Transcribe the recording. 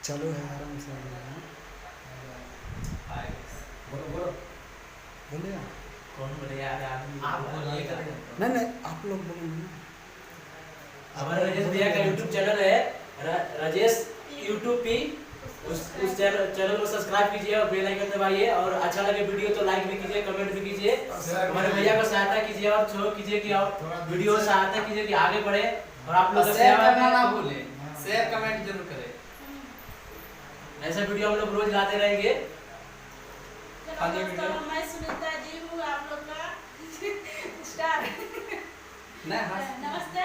चलो है आराम से बोलो बोलो। बोलिए आप। कौन बोले यार आप बोलिएगा। नहीं नहीं आप लोग बोलेंगे ना। हमारा राजेश भैया का यूट्यूब चैनल है राजेश यूट्यूब पे उस चैनल को सब्सक्राइब कीजिए और बेल आइकन दबाइए और अच्छा लगे वीडियो तो लाइक भी कीजिए कमेंट भी कीजिए हमारे भैया को सहायता कीजिए और शो कीजिए कि और वीडियो सहायता कीजिए कि आगे बढ़े और आप लोग शेयर करना ना भूलें, शेयर कमेंट जरूर करें। ऐसा वीडियो हम लोग रोज लाते रहेंगे। आगे वीडियो मैं सुनीता जी हूँ आप लोग का स्टार। नहीं नमस्ते।